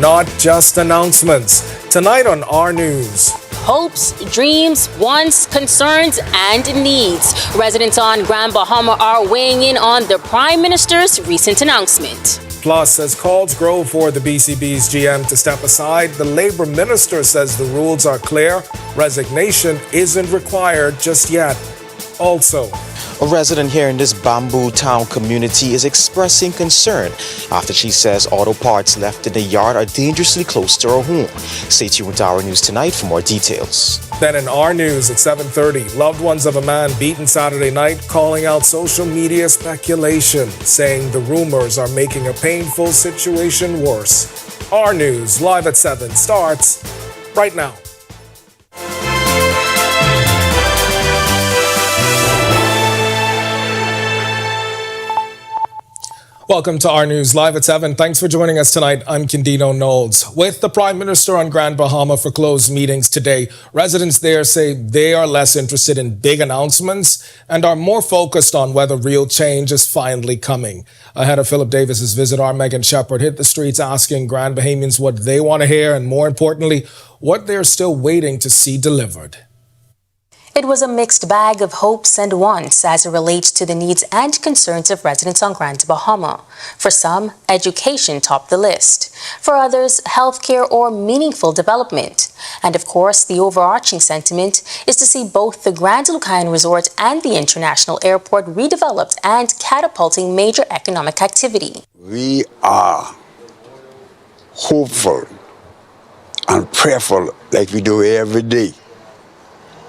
not just announcements. Tonight on our news. Hopes, dreams, wants, concerns, and needs. Residents on Grand Bahama are weighing in on the Prime Minister's recent announcement. Plus, as calls grow for the BCB's GM to step aside, the Labor Minister says the rules are clear. Resignation isn't required just yet. Also, a resident here in this Bamboo Town community is expressing concern after she says auto parts left in the yard are dangerously close to her home. Stay tuned to our news tonight for more details. Then in our news at 7:30, loved ones of a man beaten Saturday night calling out social media speculation, saying the rumors are making a painful situation worse. Our news live at 7 starts right now. Welcome to our news live at 7. Thanks for joining us tonight. I'm Candido Knowles. With the Prime Minister on Grand Bahama for closed meetings today, residents there say they are less interested in big announcements and are more focused on whether real change is finally coming. Ahead of Philip Davis's visit, our Megan Shepherd hit the streets asking Grand Bahamians what they want to hear and, more importantly, what they're still waiting to see delivered. It was a mixed bag of hopes and wants as it relates to the needs and concerns of residents on Grand Bahama. For some, education topped the list. For others, healthcare or meaningful development. And of course, the overarching sentiment is to see both the Grand Lucayan Resort and the International Airport redeveloped and catapulting major economic activity. We are hopeful and prayerful like we do every day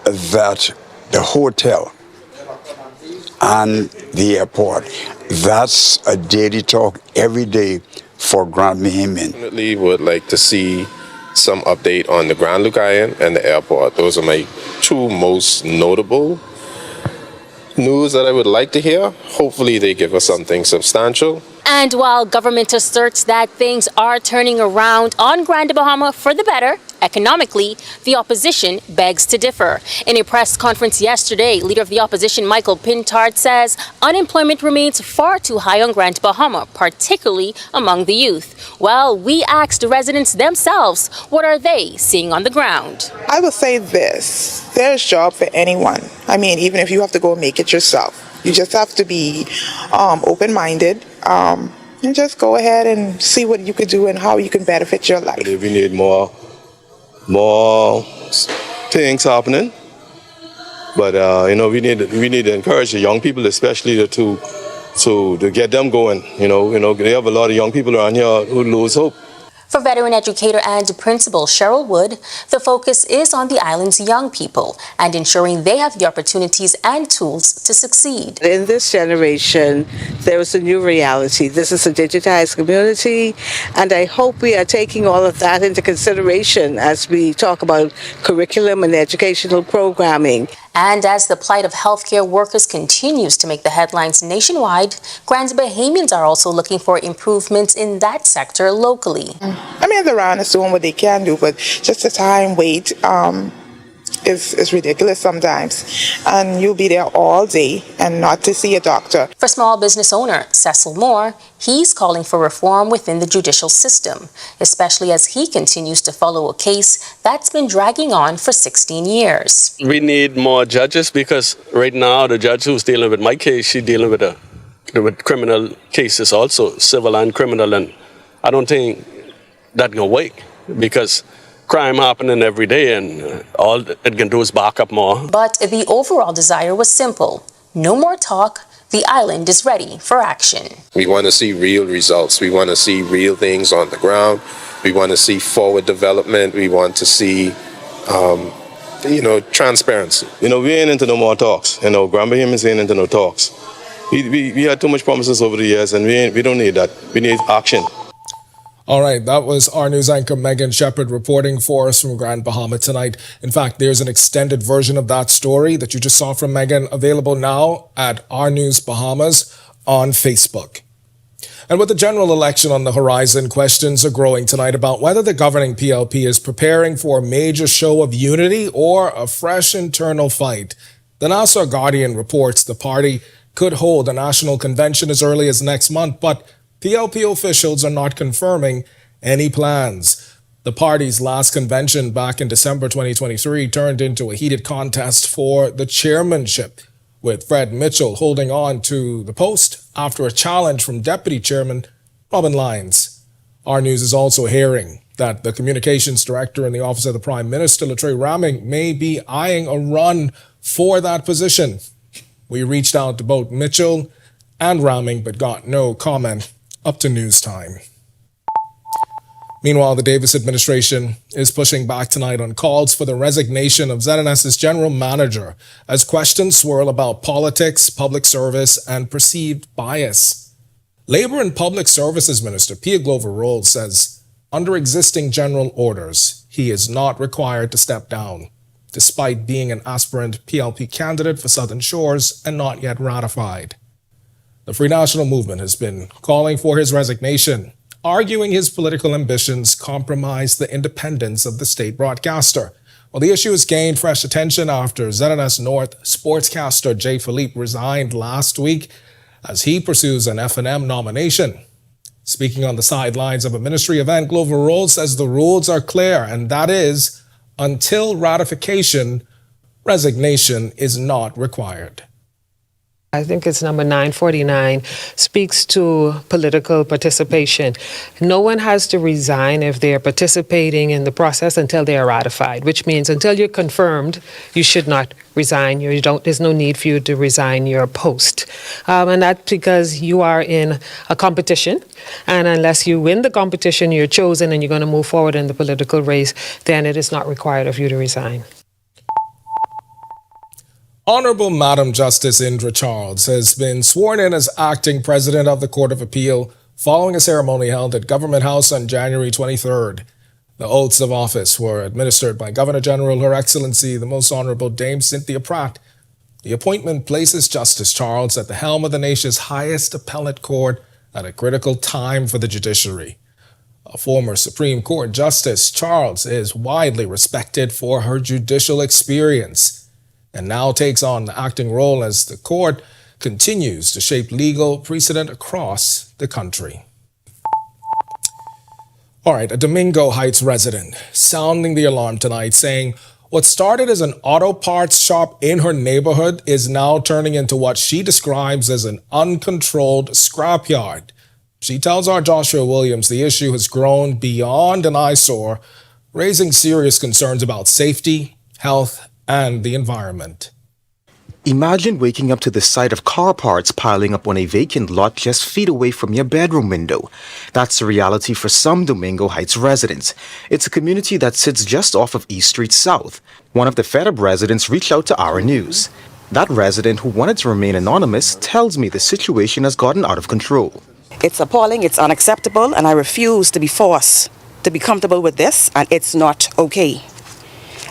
that the hotel and the airport, that's a daily talk every day for Grand Bahamian. Definitely would like to see some update on the Grand Lucayan and the airport. Those are my two most notable news that I would like to hear. Hopefully they give us something substantial. And while government asserts that things are turning around on Grand Bahama for the better, economically, the opposition begs to differ. In a press conference yesterday, leader of the opposition Michael Pintard says unemployment remains far too high on Grand Bahama, particularly among the youth. Well, we asked residents themselves, what are they seeing on the ground? I will say this, there's a job for anyone. I mean, even if you have to go make it yourself. You just have to be open-minded and just go ahead and see what you could do and how you can benefit your life. We need more things happening, but we need to encourage the young people, especially to get them going. They have a lot of young people around here who lose hope. For veteran educator and principal Cheryl Wood, the focus is on the island's young people and ensuring they have the opportunities and tools to succeed. In this generation, there is a new reality. This is a digitized community, and I hope we are taking all of that into consideration as we talk about curriculum and educational programming. And as the plight of healthcare workers continues to make the headlines nationwide, Grand Bahamians are also looking for improvements in that sector locally. I mean, the RAN is doing what they can do, but just the time wait is ridiculous sometimes. And you'll be there all day and not to see a doctor. For small business owner Cecil Moore, he's calling for reform within the judicial system, especially as he continues to follow a case that's been dragging on for 16 years. We need more judges because right now the judge who's dealing with my case, she's dealing with criminal cases also, civil and criminal, and I don't think that can wait because crime happening every day and all it can do is back up more. But the overall desire was simple. No more talk. The island is ready for action. We want to see real results. We want to see real things on the ground. We want to see forward development. We want to see, transparency. We ain't into no more talks. Grand Bahamians ain't into no talks. We had too much promises over the years, and we don't need that. We need action. All right, that was our news anchor Megan Shepherd reporting for us from Grand Bahama tonight. In fact, there's an extended version of that story that you just saw from Megan available now at Our News Bahamas on Facebook. And with the general election on the horizon, questions are growing tonight about whether the governing PLP is preparing for a major show of unity or a fresh internal fight. The Nassau Guardian reports the party could hold a national convention as early as next month, but PLP officials are not confirming any plans. The party's last convention back in December 2023 turned into a heated contest for the chairmanship, with Fred Mitchell holding on to the post after a challenge from Deputy Chairman Robin Lyons. Our News is also hearing that the communications director in the Office of the Prime Minister, Latrell Raming, may be eyeing a run for that position. We reached out to both Mitchell and Raming but got no comment up to news time. Meanwhile, the Davis administration is pushing back tonight on calls for the resignation of ZNS's general manager as questions swirl about politics, public service, and perceived bias. Labor and Public Services Minister Pia Glover-Rolls says under existing general orders, he is not required to step down, despite being an aspirant PLP candidate for Southern Shores and not yet ratified. The Free National Movement has been calling for his resignation, arguing his political ambitions compromise the independence of the state broadcaster. Well, the issue has gained fresh attention after ZNS North sportscaster Jay Philippe resigned last week as he pursues an F&M nomination. Speaking on the sidelines of a ministry event, Glover-Rolls says the rules are clear, and that is, until ratification, resignation is not required. I think it's number 949, speaks to political participation. No one has to resign if they're participating in the process until they are ratified, which means until you're confirmed, you should not resign. There's no need for you to resign your post. And that's because you are in a competition. And unless you win the competition, you're chosen and you're going to move forward in the political race, then it is not required of you to resign. Honorable Madam Justice Indra Charles has been sworn in as acting president of the Court of Appeal following a ceremony held at Government House on January 23rd. The oaths of office were administered by Governor General Her Excellency the Most Honorable Dame Cynthia Pratt. The appointment places Justice Charles at the helm of the nation's highest appellate court at a critical time for the judiciary. A former Supreme Court Justice, Charles is widely respected for her judicial experience and now takes on the acting role as the court continues to shape legal precedent across the country. All right, a Domingo Heights resident sounding the alarm tonight, saying what started as an auto parts shop in her neighborhood is now turning into what she describes as an uncontrolled scrapyard. She tells our Joshua Williams the issue has grown beyond an eyesore, raising serious concerns about safety, health, and the environment. Imagine waking up to the sight of car parts piling up on a vacant lot just feet away from your bedroom window. That's the reality for some Domingo Heights residents. It's a community that sits just off of East Street South. One of the fed up residents reached out to Our News. That resident, who wanted to remain anonymous, tells me the situation has gotten out of control. It's appalling, it's unacceptable, and I refuse to be forced to be comfortable with this, and it's not okay.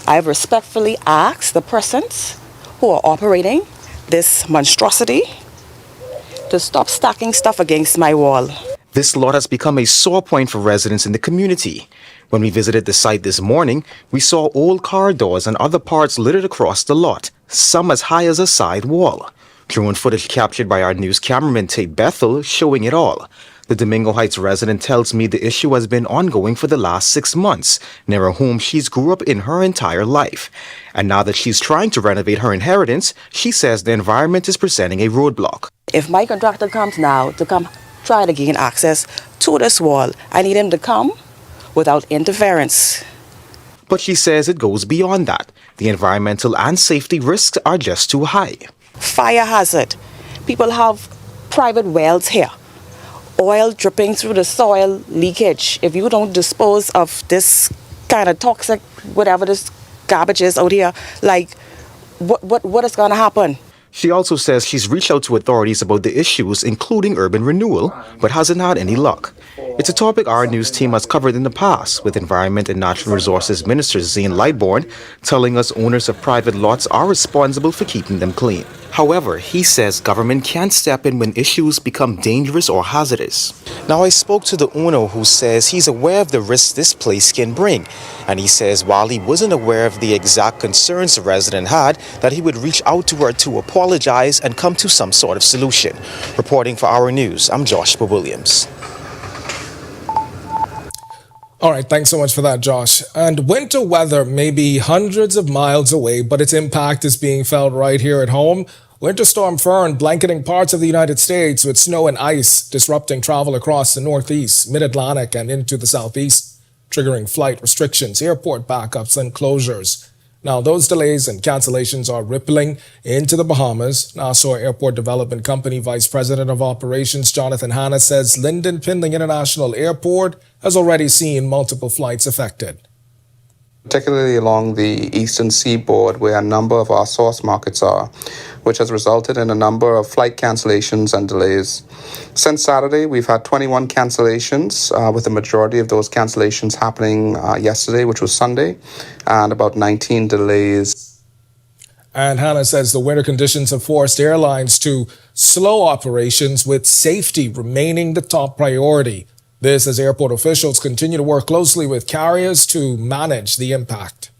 I have respectfully asked the persons who are operating this monstrosity to stop stacking stuff against my wall. This lot has become a sore point for residents in the community. When we visited the site this morning, we saw old car doors and other parts littered across the lot, some as high as a side wall. Drone footage captured by our news cameraman Tate Bethel showing it all. The Domingo Heights resident tells me the issue has been ongoing for the last 6 months, near a home she's grew up in her entire life. And now that she's trying to renovate her inheritance, she says the environment is presenting a roadblock. If my contractor comes now to try to gain access to this wall, I need him to come without interference. But she says it goes beyond that. The environmental and safety risks are just too high. Fire hazard. People have private wells here. Oil dripping through the soil, leakage. If you don't dispose of this kind of toxic, whatever this garbage is out here, like, what is going to happen? She also says she's reached out to authorities about the issues, including urban renewal, but hasn't had any luck. It's a topic our news team has covered in the past, with Environment and Natural Resources Minister Zane Lightbourne telling us owners of private lots are responsible for keeping them clean. However, he says government can't step in when issues become dangerous or hazardous. Now, I spoke to the owner who says he's aware of the risks this place can bring. And he says while he wasn't aware of the exact concerns the resident had, that he would reach out to her to apologize and come to some sort of solution. Reporting for Our News, I'm Joshua Williams. All right, thanks so much for that, Josh. And winter weather may be hundreds of miles away, but its impact is being felt right here at home. Winter Storm Fern blanketing parts of the United States with snow and ice, disrupting travel across the Northeast, Mid-Atlantic, and into the Southeast, triggering flight restrictions, airport backups, and closures. Now, those delays and cancellations are rippling into the Bahamas. Nassau Airport Development Company Vice President of Operations Jonathan Hanna says Lynden Pindling International Airport has already seen multiple flights affected. Particularly along the eastern seaboard where a number of our source markets are, which has resulted in a number of flight cancellations and delays. Since Saturday, we've had 21 cancellations, with the majority of those cancellations happening yesterday, which was Sunday, and about 19 delays. And Hannah says the winter conditions have forced airlines to slow operations, with safety remaining the top priority. This as airport officials continue to work closely with carriers to manage the impact.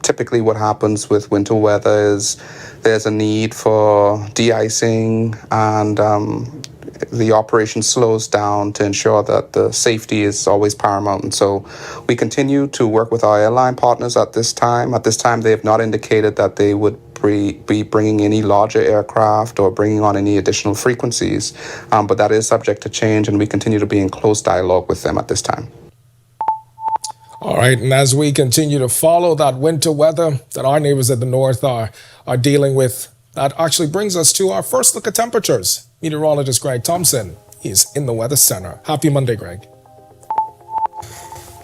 Typically what happens with winter weather is there's a need for de-icing, and the operation slows down to ensure that the safety is always paramount. And so we continue to work with our airline partners at this time. At this time, they have not indicated that they would be bringing any larger aircraft or bringing on any additional frequencies, but that is subject to change, and we continue to be in close dialogue with them at this time. All right, and as we continue to follow that winter weather that our neighbors at the north are dealing with, that actually brings us to our first look at temperatures. Meteorologist Greg Thompson is in the Weather Center. Happy Monday, Greg.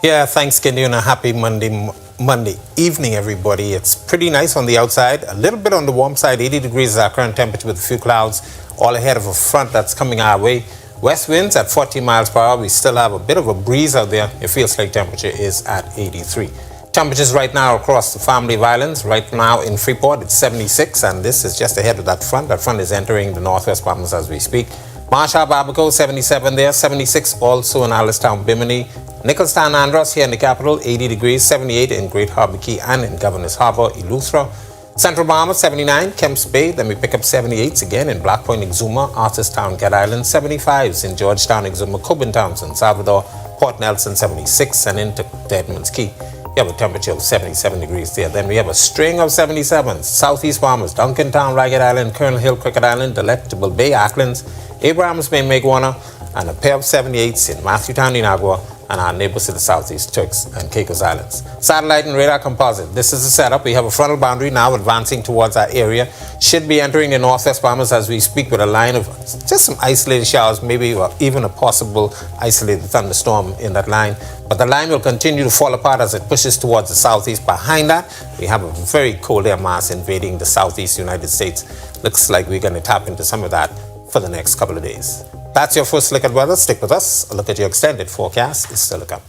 Yeah, thanks, Kendi, and a happy Monday evening, everybody. It's pretty nice on the outside, a little bit on the warm side. 80 degrees is our current temperature with a few clouds, all ahead of a front that's coming our way. West winds at 40 miles per hour. We still have a bit of a breeze out there. It feels like temperature is at 83. Temperatures right now across the family of islands. Right now in Freeport, it's 76, and this is just ahead of that front. That front is entering the Northwest Bahamas as we speak. Marshall, Abaco, 77 there, 76 also in Alistown, Bimini. Nicholstown, Andros here in the capital, 80 degrees, 78 in Great Harbor Key and in Governor's Harbor, Eleuthera. Central Bahamas, 79, Kemps Bay, then we pick up 78s again in Black Point, Exuma, Artistown, Cat Island, 75s in Georgetown, Exuma, Coburn Town, San Salvador, Port Nelson, 76, and into Deadman's Key. We have a temperature of 77 degrees there. Then we have a string of 77s. Southeast Bahamas, Duncantown, Ragged Island, Colonel Hill, Cricket Island, Delectable Bay, Acklands, Abrahams Bay, Meguana, and a pair of 78s in Matthewtown, Inagua, and our neighbors to the southeast, Turks and Caicos Islands. Satellite and radar composite. This is the setup. We have a frontal boundary now advancing towards our area. Should be entering the Northwest Bahamas as we speak with a line of just some isolated showers, maybe even a possible isolated thunderstorm in that line. But the line will continue to fall apart as it pushes towards the southeast. Behind that, we have a very cold air mass invading the southeast United States. Looks like we're going to tap into some of that for the next couple of days. That's your first look at weather. Stick with us. A look at your extended forecast is still to come.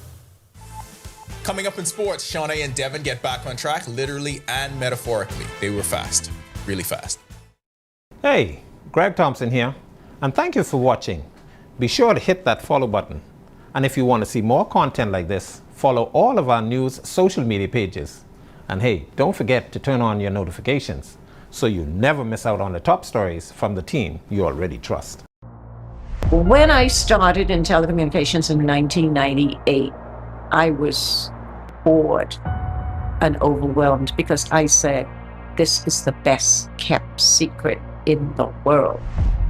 Coming up in sports, Shawnee and Devin get back on track, literally and metaphorically. They were fast, really fast. Hey, Greg Thompson here, and thank you for watching. Be sure to hit that follow button. And if you want to see more content like this, follow all of our news social media pages. And hey, don't forget to turn on your notifications so you never miss out on the top stories from the team you already trust. When I started in telecommunications in 1998, I was bored and overwhelmed because I said, this is the best kept secret in the world.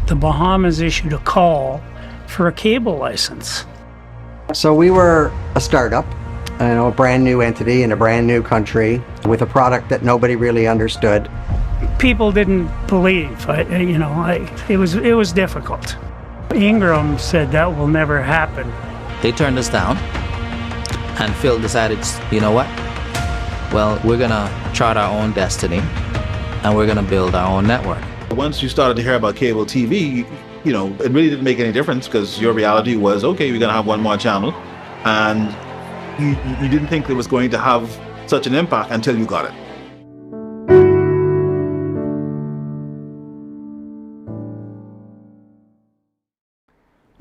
The Bahamas issued a call for a cable license. So we were a startup, a brand new entity in a brand new country with a product that nobody really understood. People didn't believe, it was difficult. Ingram said that will never happen. They turned us down, and Phil decided, you know what? Well, we're gonna chart our own destiny, and we're gonna build our own network. Once you started to hear about cable TV, it really didn't make any difference because your reality was, okay, we're gonna have one more channel, and you didn't think it was going to have such an impact until you got it.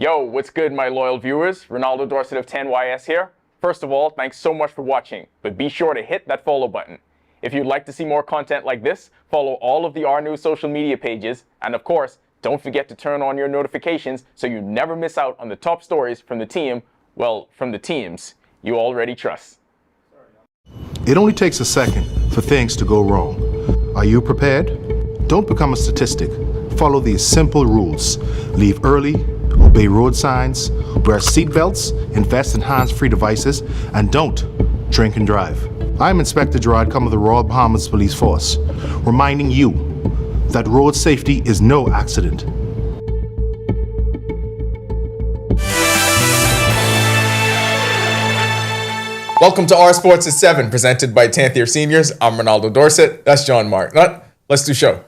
Yo, what's good, my loyal viewers? Ronaldo Dorset of 10YS here. First of all, thanks so much for watching, but be sure to hit that follow button. If you'd like to see more content like this, follow all of the R News social media pages, and of course, don't forget to turn on your notifications so you never miss out on the top stories from the team, from the teams you already trust. It only takes a second for things to go wrong. Are you prepared? Don't become a statistic. Follow these simple rules. Leave early, obey road signs, wear seatbelts, invest in hands-free devices, and don't drink and drive. I'm Inspector Gerard Cum of the Royal Bahamas Police Force, reminding you that road safety is no accident. Welcome to Our Sports at 7, presented by 10th Year Seniors. I'm Ronaldo Dorset. That's John Martin. Let's do show.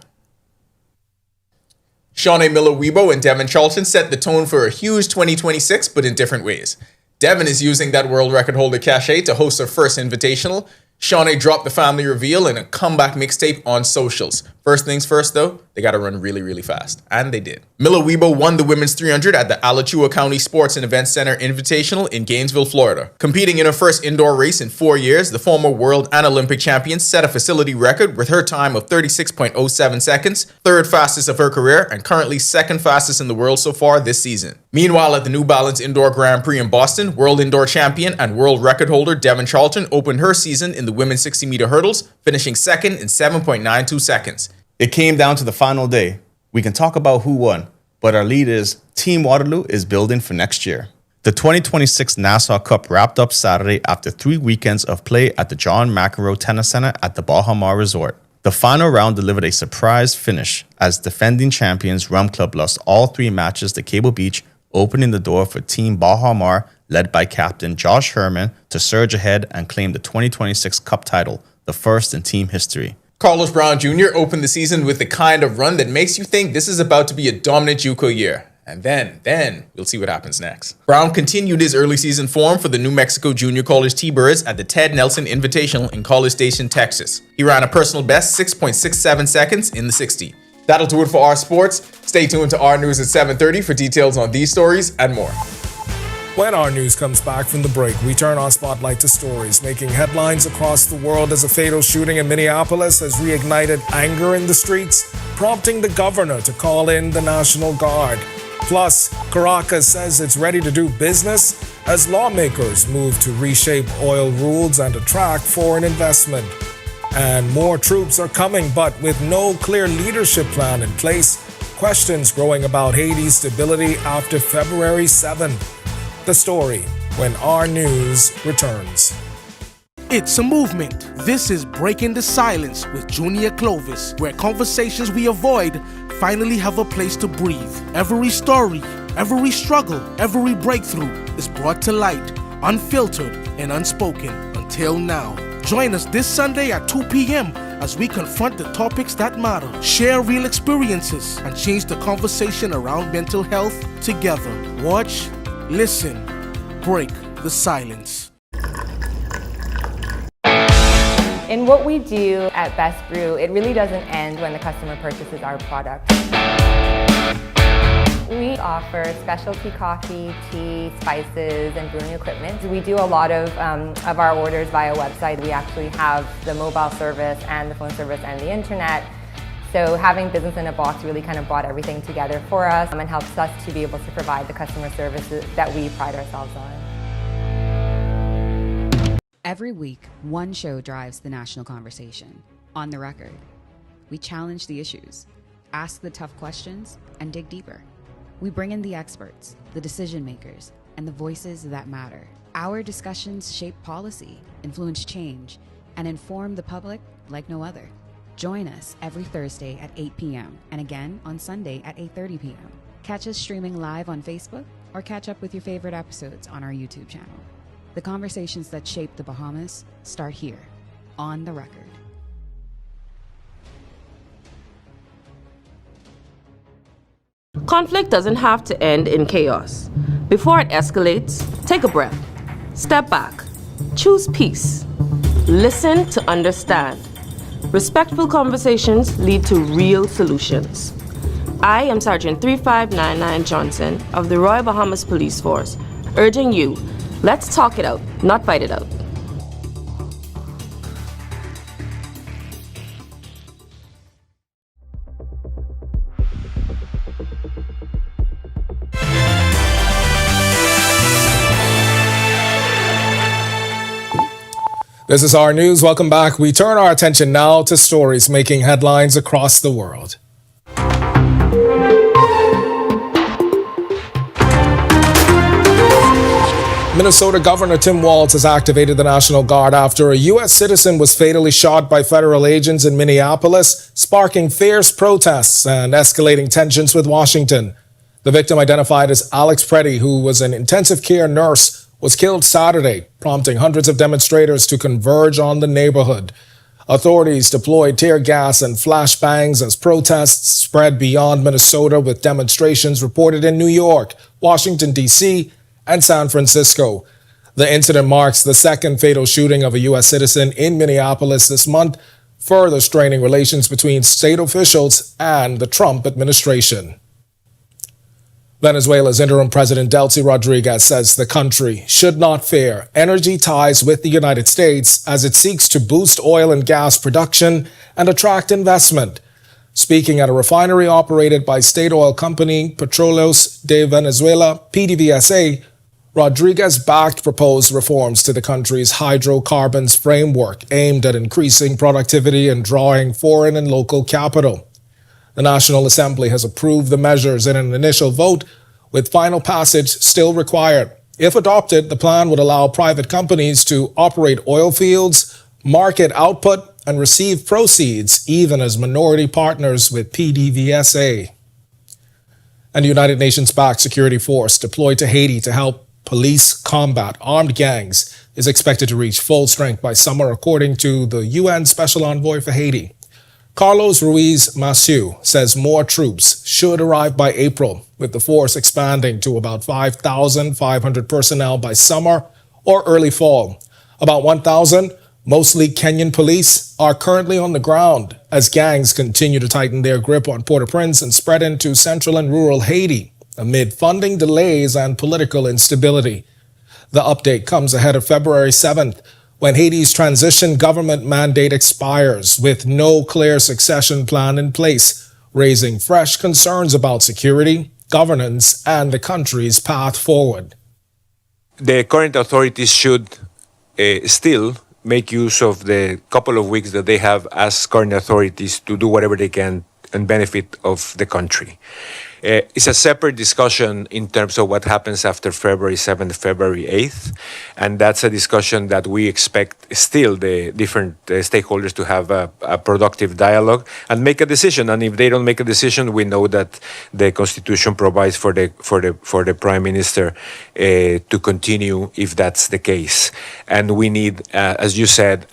Shawnee Miller-Weibo and Devin Charlton set the tone for a huge 2026, but in different ways. Devin is using that world record holder cachet to host her first invitational. Shawnee dropped the family reveal in a comeback mixtape on socials. First things first, though, they got to run really, really fast. And they did. Miller-Weibo won the women's 300 at the Alachua County Sports and Events Center Invitational in Gainesville, Florida. Competing in her first indoor race in 4 years, the former world and Olympic champion set a facility record with her time of 36.07 seconds, third fastest of her career, and currently second fastest in the world so far this season. Meanwhile, at the New Balance Indoor Grand Prix in Boston, world indoor champion and world record holder Devin Charlton opened her season in the women's 60-meter hurdles, finishing second in 7.92 seconds. It came down to the final day. We can talk about who won, but our lead is Team Waterloo is building for next year. The 2026 Nassau Cup wrapped up Saturday after 3 weekends of play at the John McEnroe Tennis Center at the Baha Mar Resort. The final round delivered a surprise finish as defending champions Rum Club lost all 3 matches to Cable Beach, opening the door for Team Baha Mar, led by captain Josh Herman, to surge ahead and claim the 2026 Cup title, the first in team history. Carlos Brown Jr. opened the season with the kind of run that makes you think this is about to be a dominant JUCO year. And then we'll see what happens next. Brown continued his early season form for the New Mexico Junior College T-Birds at the Ted Nelson Invitational in College Station, Texas. He ran a personal best 6.67 seconds in the 60. That'll do it for Our Sports. Stay tuned to Our News at 7:30 for details on these stories and more. When our news comes back from the break, we turn our spotlight to stories making headlines across the world as a fatal shooting in Minneapolis has reignited anger in the streets, prompting the governor to call in the National Guard. Plus, Caracas says it's ready to do business as lawmakers move to reshape oil rules and attract foreign investment. And more troops are coming, but with no clear leadership plan in place. Questions growing about Haiti's stability after February 7th. The story when Our News returns. It's a movement. This is Breaking the Silence with Junior Clovis, where conversations we avoid finally have a place to breathe. Every story, every struggle, every breakthrough is brought to light, unfiltered and unspoken until now. Join us this Sunday at 2 p.m. as we confront the topics that matter, share real experiences, and change the conversation around mental health together. Watch, listen, break the silence. In what we do at Best Brew, it really doesn't end when the customer purchases our product. We offer specialty coffee, tea, spices, and brewing equipment. We do a lot of our orders via website. We actually have the mobile service and the phone service and the internet. So having Business in a Box really kind of brought everything together for us and helps us to be able to provide the customer services that we pride ourselves on. Every week, one show drives the national conversation. On the Record. We challenge the issues, ask the tough questions, and dig deeper. We bring in the experts, the decision makers, and the voices that matter. Our discussions shape policy, influence change, and inform the public like no other. Join us every Thursday at 8 p.m. and again on Sunday at 8:30 p.m. Catch us streaming live on Facebook or catch up with your favorite episodes on our YouTube channel. The conversations that shape the Bahamas start here, on the Record. Conflict doesn't have to end in chaos. Before it escalates, take a breath. Step back. Choose peace. Listen to understand. Respectful conversations lead to real solutions. I am Sergeant 3599 Johnson of the Royal Bahamas Police Force, urging you, let's talk it out, not fight it out. This is our news. Welcome back. We turn our attention now to stories making headlines across the world. Minnesota Governor Tim Walz has activated the National Guard after a U.S. citizen was fatally shot by federal agents in Minneapolis, sparking fierce protests and escalating tensions with Washington. The victim, identified as Alex Preddy, who was an intensive care nurse, was killed Saturday, prompting hundreds of demonstrators to converge on the neighborhood. Authorities deployed tear gas and flashbangs as protests spread beyond Minnesota, with demonstrations reported in New York, Washington, D.C., and San Francisco. The incident marks the second fatal shooting of a U.S. citizen in Minneapolis this month, further straining relations between state officials and the Trump administration. Venezuela's interim president Delcy Rodriguez says the country should not fear energy ties with the United States as it seeks to boost oil and gas production and attract investment. Speaking at a refinery operated by state oil company Petróleos de Venezuela, PDVSA, Rodriguez backed proposed reforms to the country's hydrocarbons framework aimed at increasing productivity and drawing foreign and local capital. The National Assembly has approved the measures in an initial vote, with final passage still required. If adopted, the plan would allow private companies to operate oil fields, market output, and receive proceeds, even as minority partners with PDVSA. And the United Nations-backed security force deployed to Haiti to help police combat armed gangs is expected to reach full strength by summer, according to the UN Special Envoy for Haiti. Carlos Ruiz Massieu says more troops should arrive by April, with the force expanding to about 5,500 personnel by summer or early fall. About 1,000, mostly Kenyan police, are currently on the ground as gangs continue to tighten their grip on Port-au-Prince and spread into central and rural Haiti amid funding delays and political instability. The update comes ahead of February 7th, when Haiti's transition government mandate expires with no clear succession plan in place, raising fresh concerns about security, governance, and the country's path forward. The current authorities should still make use of the couple of weeks that they have as current authorities to do whatever they can in benefit of the country. It's a separate discussion in terms of what happens after February 7th, February 8th, and that's a discussion that we expect still the different stakeholders to have a productive dialogue and make a decision. And if they don't make a decision, we know that the Constitution provides for the Prime Minister to continue if that's the case. And we need, as you said,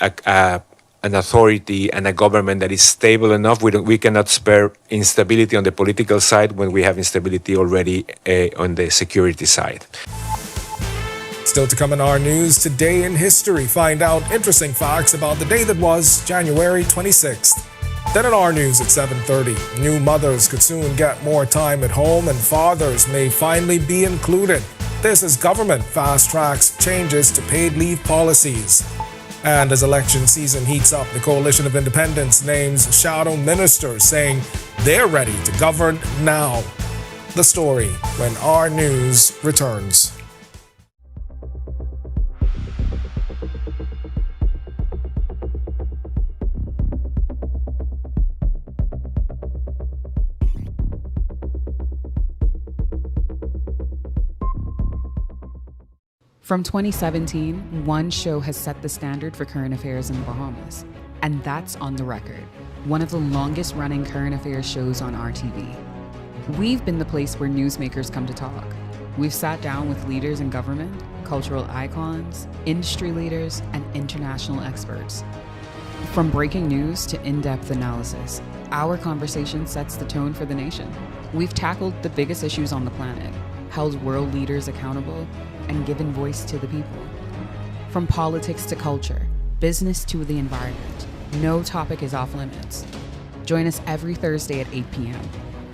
an authority and a government that is stable enough. We cannot spare instability on the political side when we have instability already on the security side. Still to come in our news, today in history, find out interesting facts about the day that was January 26th. Then in our news at 7:30, new mothers could soon get more time at home and fathers may finally be included. This as government fast-tracks changes to paid leave policies. And as election season heats up, the Coalition of Independents names shadow ministers, saying they're ready to govern now. The story when our news returns. From 2017, one show has set the standard for current affairs in the Bahamas, and that's On the Record, one of the longest running current affairs shows on RTV. We've been the place where newsmakers come to talk. We've sat down with leaders in government, cultural icons, industry leaders, and international experts. From breaking news to in-depth analysis, our conversation sets the tone for the nation. We've tackled the biggest issues on the planet, held world leaders accountable, and given voice to the people. From politics to culture, business to the environment, no topic is off limits. Join us every Thursday at 8 p.m.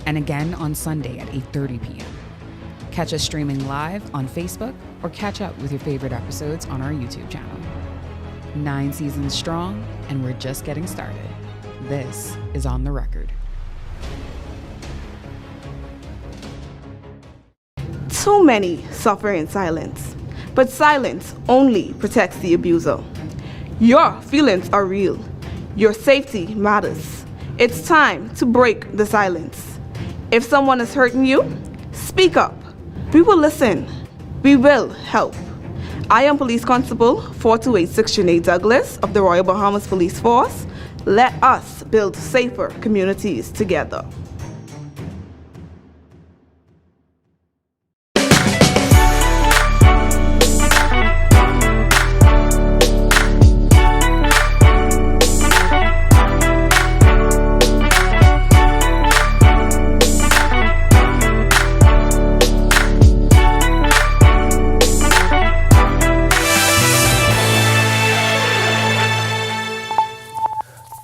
and again on Sunday at 8:30 p.m. Catch us streaming live on Facebook or catch up with your favorite episodes on our YouTube channel. 9 seasons strong, and we're just getting started. This is On the Record. Too many suffer in silence, but silence only protects the abuser. Your feelings are real. Your safety matters. It's time to break the silence. If someone is hurting you, speak up. We will listen. We will help. I am Police Constable 4286 Janae Douglas of the Royal Bahamas Police Force. Let us build safer communities together.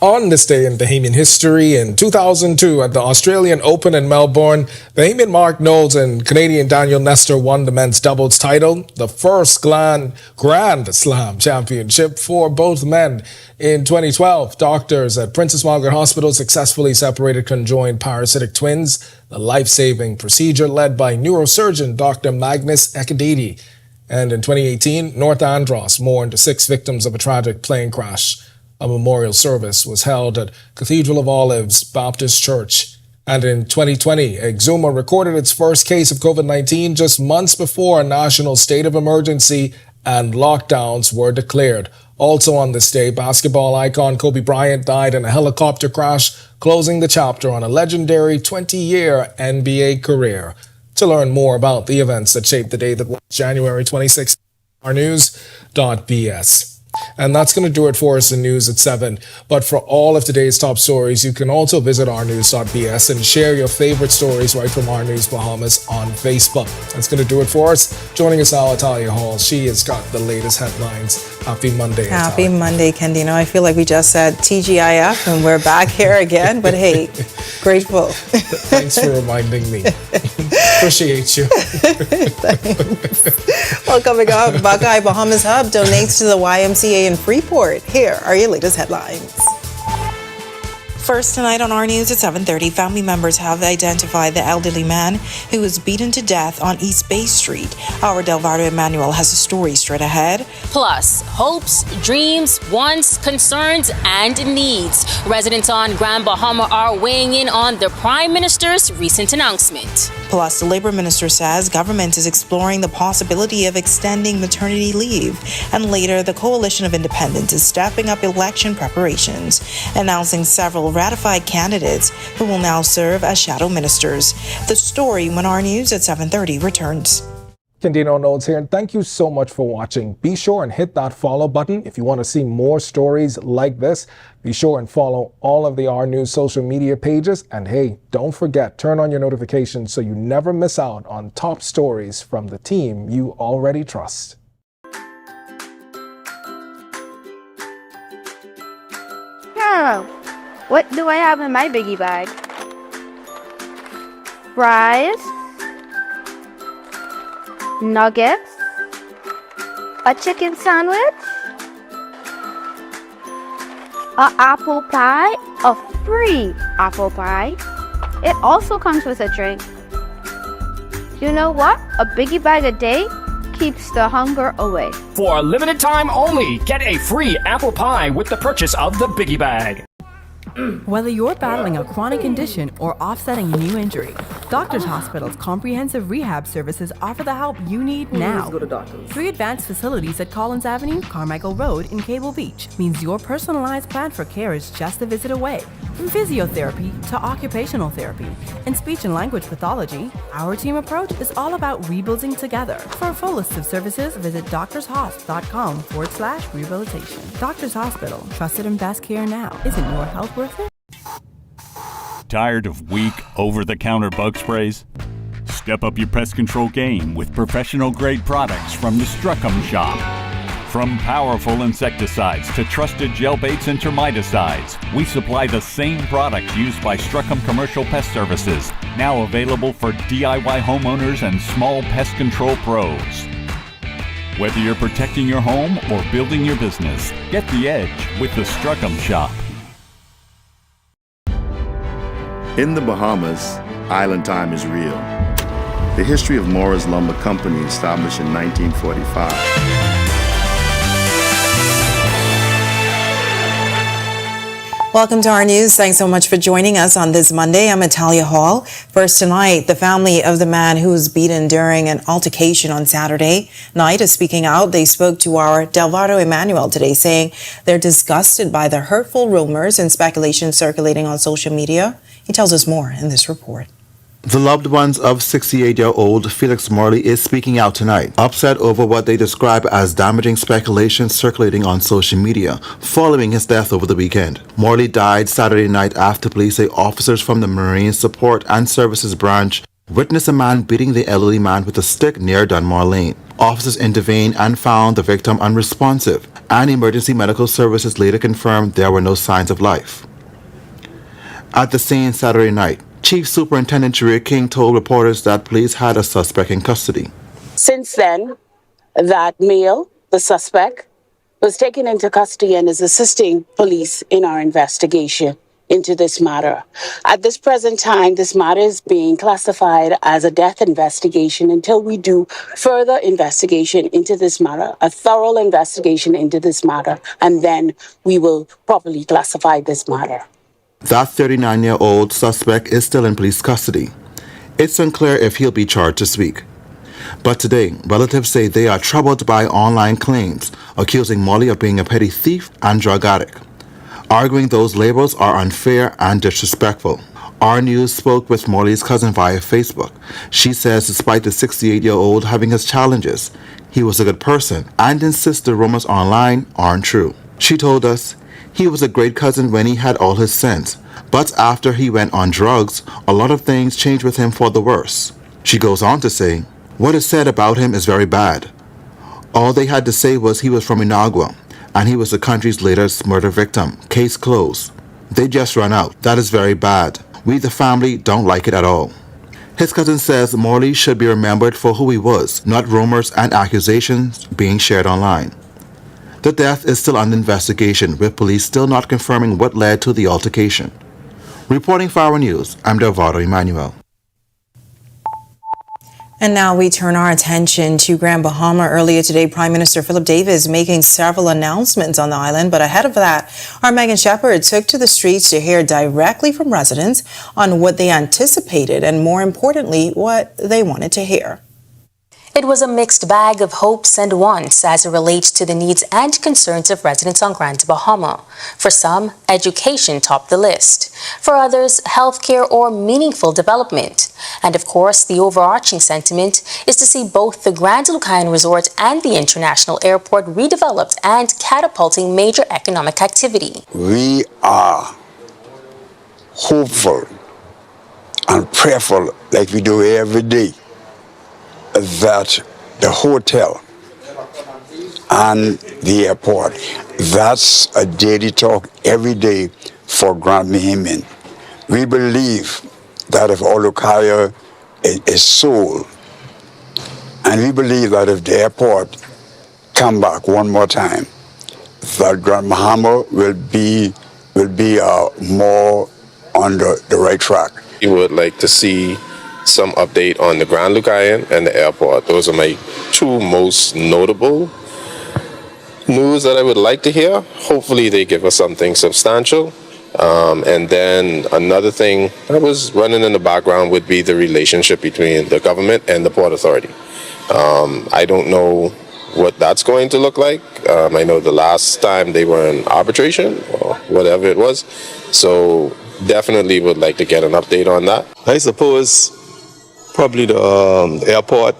On this day in Bahamian history, in 2002 at the Australian Open in Melbourne, Bahamian Mark Knowles and Canadian Daniel Nestor won the men's doubles title, the first Grand Slam championship for both men. In 2012, doctors at Princess Margaret Hospital successfully separated conjoined parasitic twins, the life-saving procedure led by neurosurgeon Dr. Magnus Ekadidi. And in 2018, North Andros mourned 6 victims of a tragic plane crash. A memorial service was held at Cathedral of Olives Baptist Church. And in 2020, Exuma recorded its first case of COVID-19 just months before a national state of emergency and lockdowns were declared. Also on this day, basketball icon Kobe Bryant died in a helicopter crash, closing the chapter on a legendary 20-year NBA career. To learn more about the events that shaped the day that was January 26th, ournews.bs. And that's going to do it for us in News at 7. But for all of today's top stories, you can also visit ournews.bs and share your favorite stories right from Our News Bahamas on Facebook. That's going to do it for us. Joining us now, Talia Hall. She has got the latest headlines. Happy Monday, Happy Talia. Monday, Kendino. I feel like we just said TGIF and we're back here again. But hey, grateful. Thanks for reminding me. Appreciate you. Thanks. Well, coming up, Buckeye Bahamas Hub donates to the YMCA in Freeport. Here are your latest headlines. First tonight on Our News at 7:30, family members have identified the elderly man who was beaten to death on East Bay Street. Our Delvardo Emmanuel has a story straight ahead. Plus, hopes, dreams, wants, concerns, and needs. Residents on Grand Bahama are weighing in on the Prime Minister's recent announcement. Plus, the Labor Minister says government is exploring the possibility of extending maternity leave. And later, the Coalition of Independents is stepping up election preparations, announcing several ratified candidates who will now serve as shadow ministers. The story when Our News at 7:30 returns. Kendino Knowles here, and thank you so much for watching. Be sure and hit that follow button if you want to see more stories like this. Be sure and follow all of the Our News social media pages. And hey, don't forget, turn on your notifications so you never miss out on top stories from the team you already trust. Carol, what do I have in my biggie bag? Fries, nuggets, a chicken sandwich, an apple pie, a free apple pie. It also comes with a drink. You know what? A biggie bag a day keeps the hunger away. For a limited time only, get a free apple pie with the purchase of the Biggie Bag. Whether you're battling a chronic condition or offsetting a new injury, Doctors Hospital's comprehensive rehab services offer the help you need now. Go to doctors. 3 advanced facilities at Collins Avenue, Carmichael Road, and Cable Beach means your personalized plan for care is just a visit away. From physiotherapy to occupational therapy and speech and language pathology, our team approach is all about rebuilding together. For a full list of services, visit doctorshosp.com/rehabilitation. Doctors Hospital, trusted and best care now. Isn't your health worth it? Tired of weak, over-the-counter bug sprays? Step up your pest control game with professional-grade products from the Struckham Shop. From powerful insecticides to trusted gel baits and termiticides, we supply the same products used by Struckham Commercial Pest Services, now available for DIY homeowners and small pest control pros. Whether you're protecting your home or building your business, get the edge with the Struckham Shop. In the Bahamas, island time is real. The history of Morris Lumber Company, established in 1945. Welcome to our news. Thanks so much for joining us on this Monday. I'm Natalia Hall. First tonight, the family of the man who was beaten during an altercation on Saturday night is speaking out. They spoke to our Delvado Emmanuel today, saying they're disgusted by the hurtful rumors and speculation circulating on social media. He tells us more in this report. The loved ones of 68-year-old Felix Morley is speaking out tonight, upset over what they describe as damaging speculation circulating on social media following his death over the weekend. Morley died Saturday night after police say officers from the Marine Support and Services branch witnessed a man beating the elderly man with a stick near Dunmore Lane. Officers intervened and found the victim unresponsive, and emergency medical services later confirmed there were no signs of life. At the scene Saturday night, Chief Superintendent Sharia King told reporters that police had a suspect in custody. Since then, that male, the suspect, was taken into custody and is assisting police in our investigation into this matter. At this present time, this matter is being classified as a death investigation until we do further investigation into this matter, a thorough investigation into this matter, and then we will properly classify this matter. That 39-year-old suspect is still in police custody. It's unclear if he'll be charged this week. But today, relatives say they are troubled by online claims accusing Morley of being a petty thief and drug addict, arguing those labels are unfair and disrespectful. Our News spoke with Morley's cousin via Facebook. She says despite the 68-year-old having his challenges, he was a good person and insists the rumors online aren't true. She told us, he was a great cousin when he had all his sins, but after he went on drugs, a lot of things changed with him for the worse. She goes on to say, what is said about him is very bad. All they had to say was he was from Inagua, and he was the country's latest murder victim. Case closed. They just run out. That is very bad. We, the family, don't like it at all. His cousin says Morley should be remembered for who he was, not rumors and accusations being shared online. The death is still under investigation, with police still not confirming what led to the altercation. Reporting for Our News, I'm Delvado Emmanuel. And now we turn our attention to Grand Bahama. Earlier today, Prime Minister Philip Davis making several announcements on the island. But ahead of that, our Megan Shepherd took to the streets to hear directly from residents on what they anticipated and, more importantly, what they wanted to hear. It was a mixed bag of hopes and wants as it relates to the needs and concerns of residents on Grand Bahama. For some, education topped the list. For others, healthcare or meaningful development. And of course, the overarching sentiment is to see both the Grand Lucayan Resort and the International Airport redeveloped and catapulting major economic activity. We are hopeful and prayerful like we do every day that the hotel and the airport, that's a daily talk every day for Grand Bahamian. We believe that if Olukaya is sold, and we believe that if the airport come back one more time, that Grand Bahama will be more on the right track. We would like to see some update on the Grand Lucayan and the airport. Those are my two most notable news that I would like to hear. Hopefully they give us something substantial. And then another thing that was running in the background would be the relationship between the government and the Port Authority. I don't know what that's going to look like. I know the last time they were in arbitration or whatever it was. So definitely would like to get an update on that. I suppose probably the airport.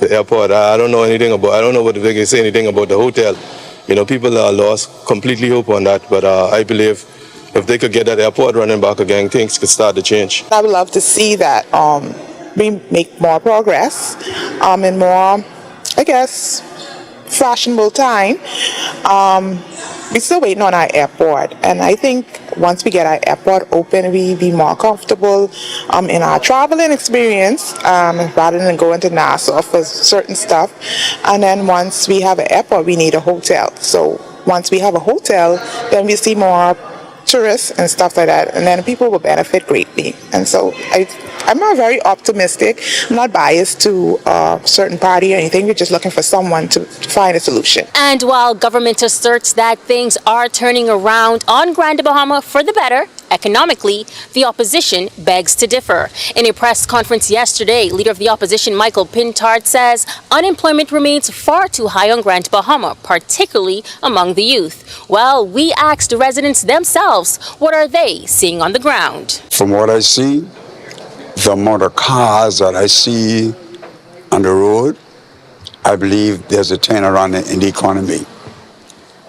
The airport, I don't know what they can say anything about the hotel. You know, people are lost completely hope on that. But I believe if they could get that airport running back again, things could start to change. I would love to see that we make more progress in more, I guess, fashionable time. We're still waiting on our airport, and I think once we get our airport open, we be more comfortable in our traveling experience rather than going to Nassau for certain stuff. And then once we have an airport, we need a hotel. So once we have a hotel, then we see more tourists and stuff like that, and then people will benefit greatly. And so I'm not very optimistic. I'm not biased to a certain party or anything. We're just looking for someone to find a solution. And while government asserts that things are turning around on Grand Bahama for the better, economically, the opposition begs to differ. In a press conference yesterday, leader of the opposition Michael Pintard says unemployment remains far too high on Grand Bahama, particularly among the youth. Well, we asked residents themselves, what are they seeing on the ground? From what I see, the amount of cars that I see on the road, I believe there's a turnaround in the economy.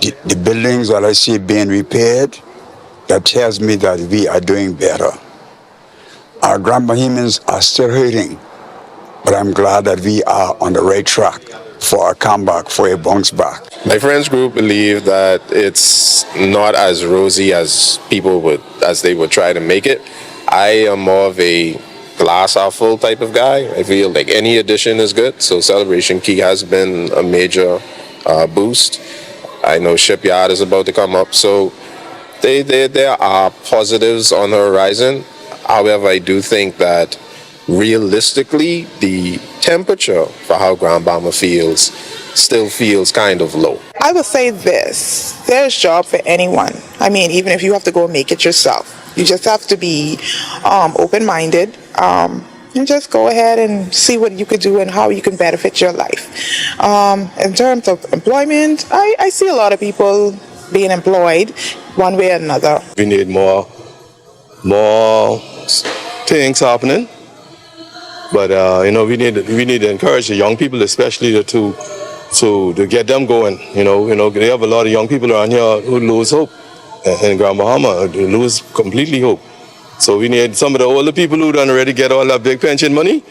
The buildings that I see being repaired, that tells me that we are doing better. Our Grand Bahamians are still hurting, but I'm glad that we are on the right track for a comeback, for a bounce back. My friends group believe that it's not as rosy as they would try to make it. I am more of a glass half full type of guy. I feel like any addition is good. So Celebration Key has been a major boost. I know Shipyard is about to come up. So there are positives on the horizon. However, I do think that realistically, the temperature for how Grand Bahama still feels kind of low. I would say this, there's a job for anyone. I mean, even if you have to go make it yourself. You just have to be open-minded and just go ahead and see what you could do and how you can benefit your life. In terms of employment, I see a lot of people being employed one way or another. We need more things happening, but we need to encourage the young people, especially to get them going. They have a lot of young people around here who lose hope in Grand Bahama, who lose completely hope. So we need some of the older people who don't already get all that big pension money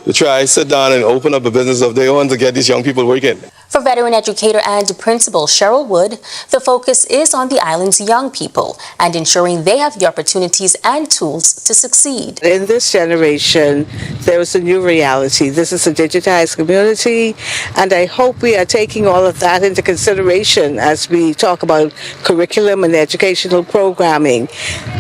to try sit down and open up a business of their own to get these young people working. For veteran educator and principal Cheryl Wood, the focus is on the island's young people and ensuring they have the opportunities and tools to succeed. In this generation, there is a new reality. This is a digitized community, and I hope we are taking all of that into consideration as we talk about curriculum and educational programming.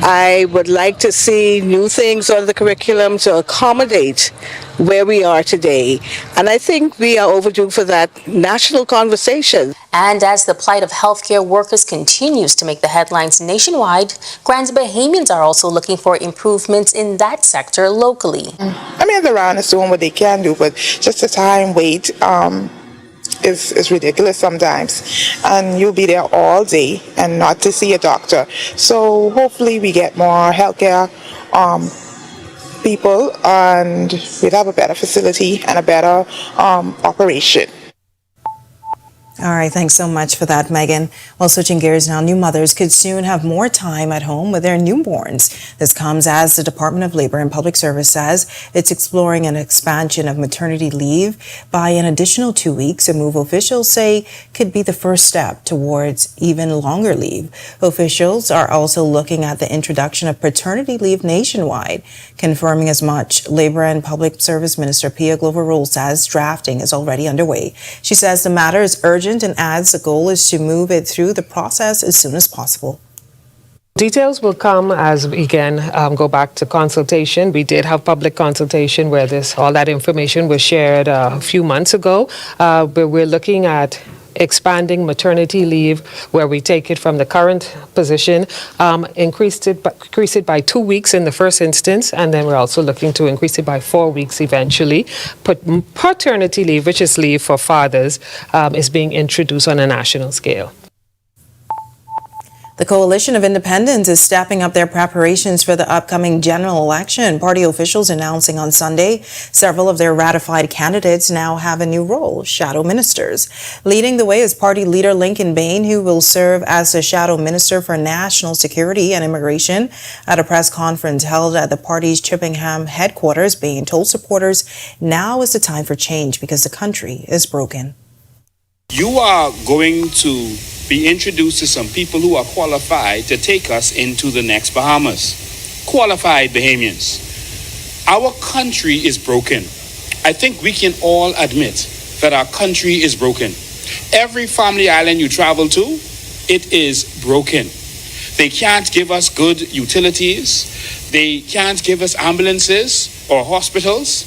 I would like to see new things on the curriculum to accommodate where we are today. And I think we are overdue for that national conversation. And as the plight of healthcare workers continues to make the headlines nationwide, Grand Bahamians are also looking for improvements in that sector locally. I mean, the RAN is doing what they can do, but just the time wait is ridiculous sometimes. And you'll be there all day and not to see a doctor. So hopefully we get more healthcare people, and we'd have a better facility and a better operation. All right, thanks so much for that, Megan. Well, switching gears now, new mothers could soon have more time at home with their newborns. This comes as the Department of Labor and Public Service says it's exploring an expansion of maternity leave by an additional 2 weeks, a move officials say could be the first step towards even longer leave. Officials are also looking at the introduction of paternity leave nationwide, confirming as much. Labor and Public Service Minister Pia Glover-Rule says drafting is already underway. She says the matter is urgent and adds the goal is to move it through the process as soon as possible. Details will come as we again go back to consultation. We did have public consultation where all that information was shared a few months ago. But we're looking at expanding maternity leave, where we take it from the current position, increase it by 2 weeks in the first instance, and then we're also looking to increase it by 4 weeks eventually. Paternity leave, which is leave for fathers, is being introduced on a national scale. The Coalition of Independents is stepping up their preparations for the upcoming general election. Party officials announcing on Sunday several of their ratified candidates now have a new role, shadow ministers. Leading the way is party leader Lincoln Bain, who will serve as the shadow minister for national security and immigration. At a press conference held at the party's Chippenham headquarters, Bain told supporters now is the time for change because the country is broken. You are going to be introduced to some people who are qualified to take us into the next Bahamas. Qualified Bahamians. Our country is broken. I think we can all admit that our country is broken. Every family island you travel to, it is broken. They can't give us good utilities. They can't give us ambulances or hospitals.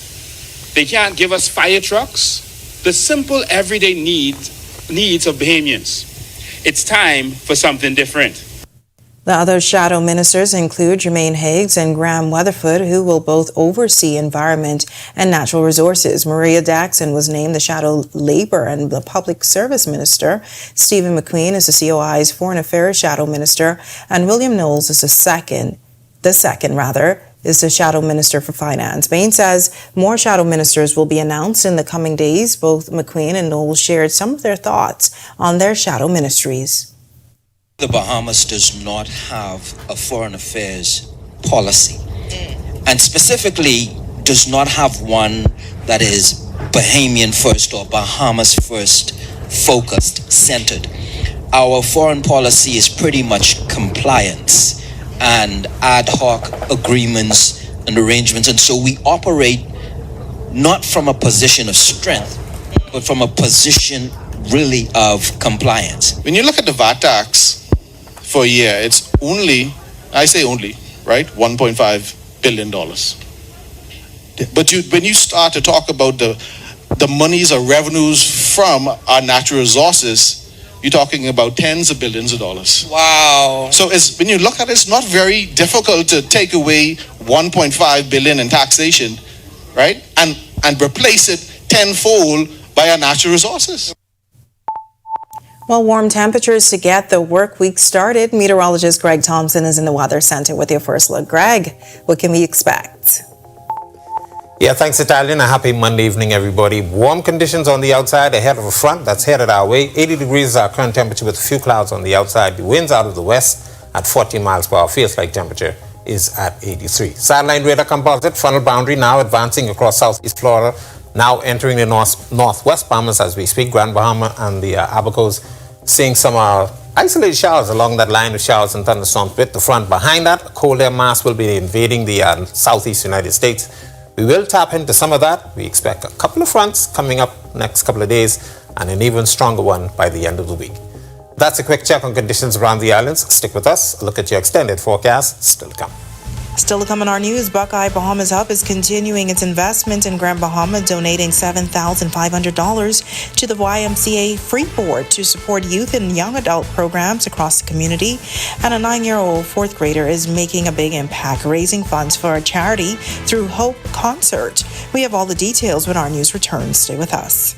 They can't give us fire trucks. The simple everyday needs of Bahamians. It's time for something different. The other shadow ministers include Jermaine Higgs and Graham Weatherford, who will both oversee environment and natural resources. Maria Daxon was named the shadow labor and the public service minister. Stephen McQueen is the COI's foreign affairs shadow minister, and William Knowles is the second is the shadow minister for finance. Bain says more shadow ministers will be announced in the coming days. Both McQueen and Knowles shared some of their thoughts on their shadow ministries. The Bahamas does not have a foreign affairs policy, and specifically does not have one that is Bahamian first or Bahamas first focused, centered. Our foreign policy is pretty much compliance and ad hoc agreements and arrangements, and so we operate not from a position of strength, but from a position really of compliance. When you look at the VAT tax for a year, it's only, I say only, right, $1.5 billion. But when you start to talk about the monies or revenues from our natural resources, you're talking about tens of billions of dollars. Wow. So when you look at it, it's not very difficult to take away $1.5 billion in taxation, right, and replace it tenfold by our natural resources. Well, warm temperatures to get the work week started. Meteorologist Greg Thompson is in the Weather Center with your first look. Greg, what can we expect? Yeah, thanks, Italian. A happy Monday evening, everybody. Warm conditions on the outside ahead of a front that's headed our way. 80 degrees is our current temperature with a few clouds on the outside. The winds out of the west at 40 miles per hour. Feels like temperature is at 83. Sideline radar composite, frontal boundary now advancing across southeast Florida. Now entering the northwest Bahamas as we speak. Grand Bahama and the Abacos seeing some isolated showers along that line of showers and thunderstorms with the front. Behind that, a cold air mass will be invading the southeast United States. We will tap into some of that. We expect a couple of fronts coming up next couple of days and an even stronger one by the end of the week. That's a quick check on conditions around the islands. Stick with us. A look at your extended forecast still to come. Still to come in our news, Buckeye Bahamas Hub is continuing its investment in Grand Bahama, donating $7,500 to the YMCA Freeport to support youth and young adult programs across the community. And a 9-year-old fourth grader is making a big impact, raising funds for a charity through Hope Concert. We have all the details when our news returns. Stay with us.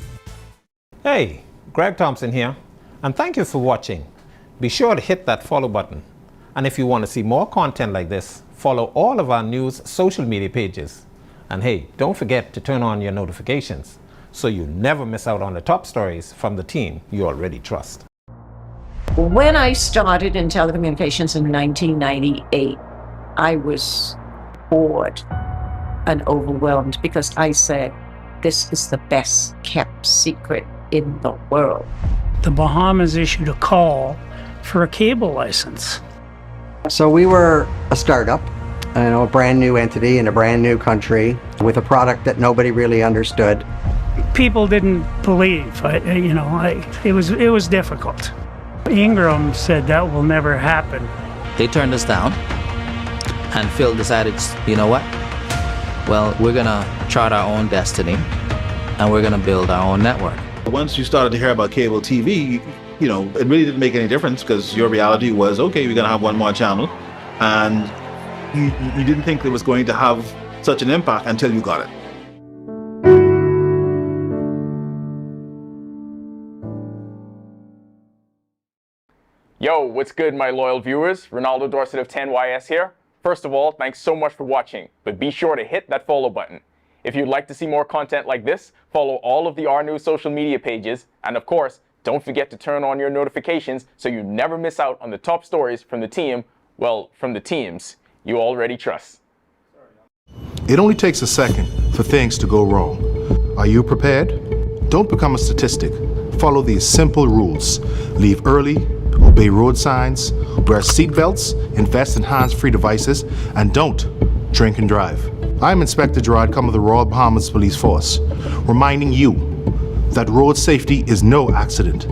Hey, Greg Thompson here, and thank you for watching. Be sure to hit that follow button. And if you want to see more content like this, follow all of our news social media pages. And hey, don't forget to turn on your notifications so you never miss out on the top stories from the team you already trust. When I started in telecommunications in 1998, I was bored and overwhelmed because I said, this is the best kept secret in the world. The Bahamas issued a call for a cable license. So we were a startup, a brand new entity in a brand new country with a product that nobody really understood. People didn't believe, it was difficult. Ingram said that will never happen. They turned us down, and Phil decided, you know what? Well, we're gonna chart our own destiny, and we're gonna build our own network. Once you started to hear about cable TV, it really didn't make any difference because your reality was, okay, we're going to have one more channel. And you didn't think it was going to have such an impact until you got it. Yo, what's good, my loyal viewers? Ronaldo Dorset of 10YS here. First of all, thanks so much for watching, but be sure to hit that follow button. If you'd like to see more content like this, follow all of the R News social media pages, and of course, don't forget to turn on your notifications so you never miss out on the top stories from the from the teams you already trust. It only takes a second for things to go wrong. Are you prepared? Don't become a statistic. Follow these simple rules. Leave early, obey road signs, wear seatbelts, invest in hands-free devices, and don't drink and drive. I'm Inspector Gerard Cum of the Royal Bahamas Police Force, reminding you that road safety is no accident.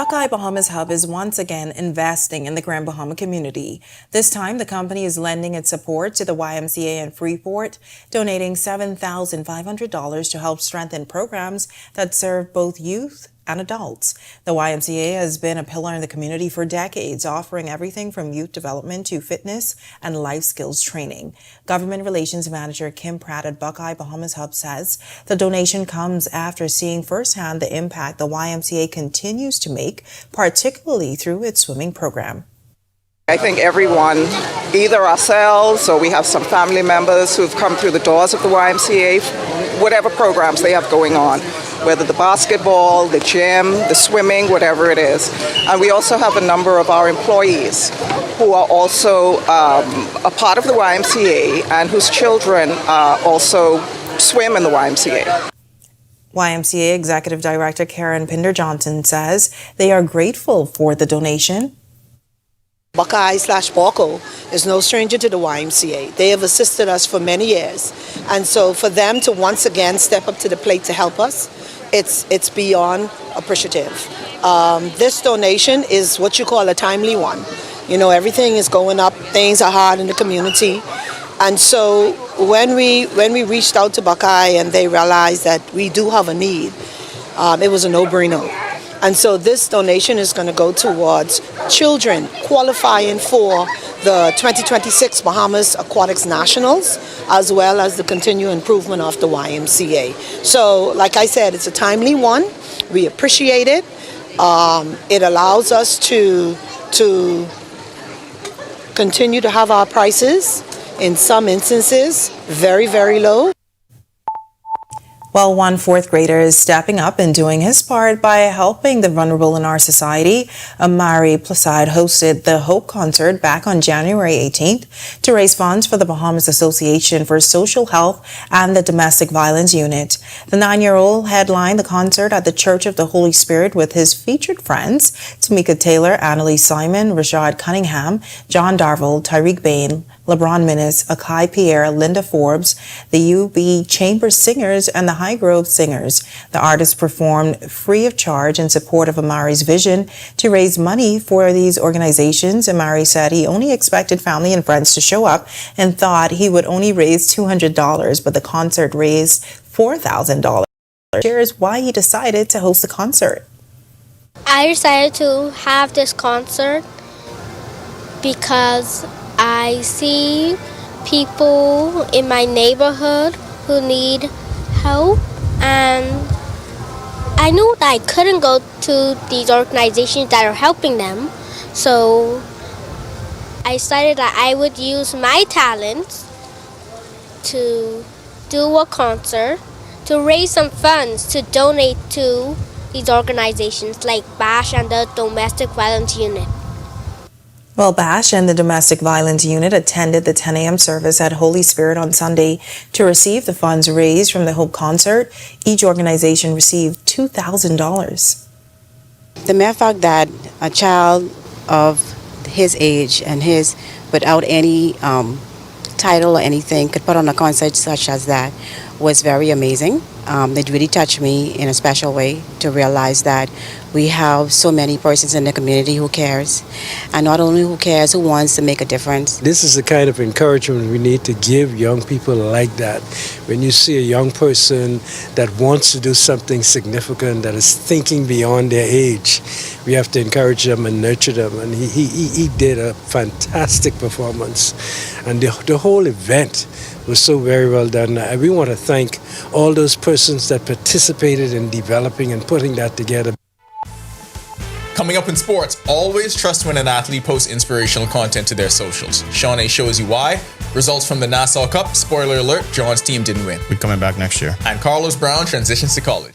Buckeye Bahamas Hub is once again investing in the Grand Bahama community. This time, the company is lending its support to the YMCA in Freeport, donating $7,500 to help strengthen programs that serve both youth and adults. The YMCA has been a pillar in the community for decades, offering everything from youth development to fitness and life skills training. Government Relations Manager Kim Pratt at Buckeye Bahamas Hub says the donation comes after seeing firsthand the impact the YMCA continues to make, particularly through its swimming program. I think everyone, either ourselves or we have some family members who've come through the doors of the YMCA, whatever programs they have going on, whether the basketball, the gym, the swimming, whatever it is. And we also have a number of our employees who are also a part of the YMCA and whose children also swim in the YMCA. YMCA Executive Director Karen Pinder-Johnson says they are grateful for the donation. Buckeye/Bauco is no stranger to the YMCA. They have assisted us for many years. And so for them to once again step up to the plate to help us, it's beyond appreciative. This donation is what you call a timely one. You know, everything is going up, things are hard in the community. And so when we reached out to Buckeye and they realized that we do have a need, it was a no-brainer. And so this donation is going to go towards children qualifying for the 2026 Bahamas Aquatics Nationals, as well as the continued improvement of the YMCA. So, like I said, it's a timely one. We appreciate it. It allows us to continue to have our prices, in some instances, very, very low. Well, one fourth grader is stepping up and doing his part by helping the vulnerable in our society. Amari Plasad hosted the Hope Concert back on January 18th to raise funds for the Bahamas Association for Social Health and the Domestic Violence Unit. The 9-year-old headlined the concert at the Church of the Holy Spirit with his featured friends, Tamika Taylor, Annalise Simon, Rashad Cunningham, John Darville, Tyreek Bain, LeBron Minnis, Akai Pierre, Linda Forbes, the UB Chamber Singers, and the High Grove Singers. The artists performed free of charge in support of Amari's vision to raise money for these organizations. Amari said he only expected family and friends to show up and thought he would only raise $200, but the concert raised $4,000. Shares why he decided to host the concert. I decided to have this concert because I see people in my neighborhood who need help, and I knew that I couldn't go to these organizations that are helping them, so I decided that I would use my talents to do a concert to raise some funds to donate to these organizations like BASH and the Domestic Violence Unit. Well, BASH and the Domestic Violence Unit attended the 10 a.m. service at Holy Spirit on Sunday to receive the funds raised from the Hope Concert. Each organization received $2,000. The mere fact that a child of his age and his, without any title or anything, could put on a concert such as that was very amazing. It really touched me in a special way to realize that we have so many persons in the community who cares, and not only who cares, who wants to make a difference. This is the kind of encouragement we need to give young people like that. When you see a young person that wants to do something significant, that is thinking beyond their age, we have to encourage them and nurture them. And he did a fantastic performance. And the whole event was so very well done. We want to thank all those persons that participated in developing and putting that together. Coming up in sports, always trust when an athlete posts inspirational content to their socials. Sean A shows you why. Results from the Nassau Cup. Spoiler alert, John's team didn't win. We're coming back next year. And Carlos Brown transitions to college.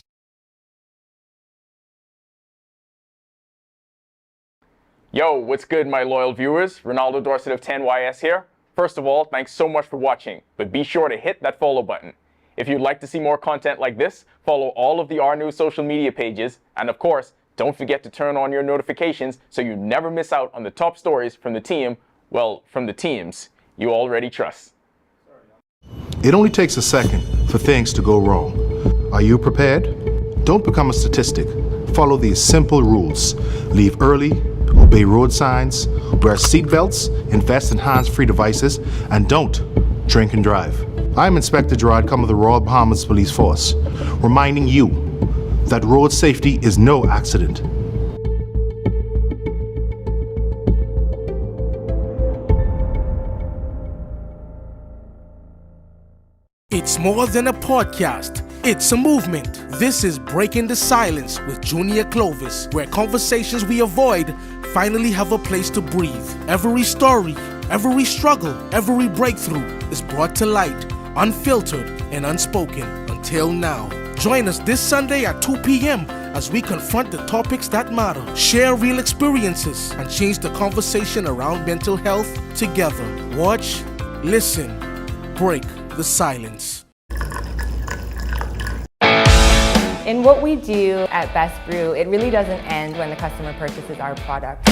Yo, what's good, my loyal viewers? Ronaldo Dorset of 10YS here. First of all, thanks so much for watching, but be sure to hit that follow button. If you'd like to see more content like this, follow all of the R News social media pages, and of course, don't forget to turn on your notifications so you never miss out on the top stories from the team, well, from the teams you already trust. It only takes a second for things to go wrong. Are you prepared? Don't become a statistic. follow these simple rules. Leave early, obey road signs, wear seatbelts, invest in hands-free devices, and don't drink and drive. I'm Inspector Gerard Cum of the Royal Bahamas Police Force, reminding you that road safety is no accident. It's more than a podcast. It's a movement. This is Breaking the Silence with Junior Clovis, where conversations we avoid finally have a place to breathe. Every story, every struggle, every breakthrough is brought to light, unfiltered and unspoken until now. Join us this Sunday at 2 p.m. as we confront the topics that matter, share real experiences, and change the conversation around mental health together. Watch, listen, break the silence. In what we do at Best Brew, it really doesn't end when the customer purchases our product.